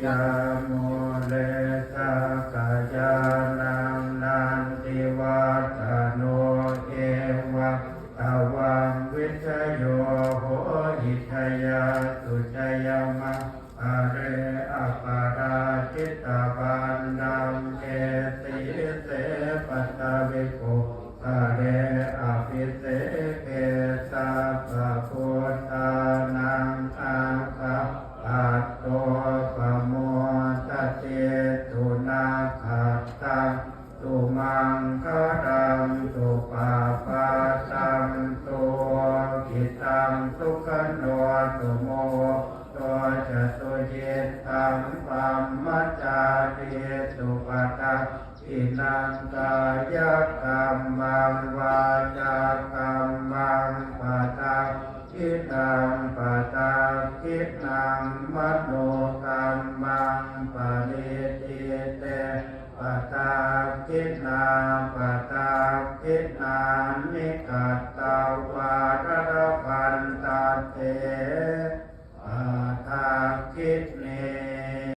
ยาโมเลสกายานังนันติวัฏโนเอวะตวังวิชโยโหหิทยาสุจยมะอะเรอปาราจิตตปันนังเอติเสปัตตวิโกอะเรอภิเสเกสัพพะพุทธานังอาคาปัตโตปะโมทเตตุนาคัตตังตุมังครังตุปาปาสังตุกิตังสุขันโนตุโมตัวจตุเจตังปัมมัจจาริสุปตังอินังกายกรรมังวาจากรรมังปะตังอิตังปะตังกิตังมโนกรรมังปะนิทิเตปะตังกินาปะตังกินานิกัตตวาระพันตเตปะตังกิเน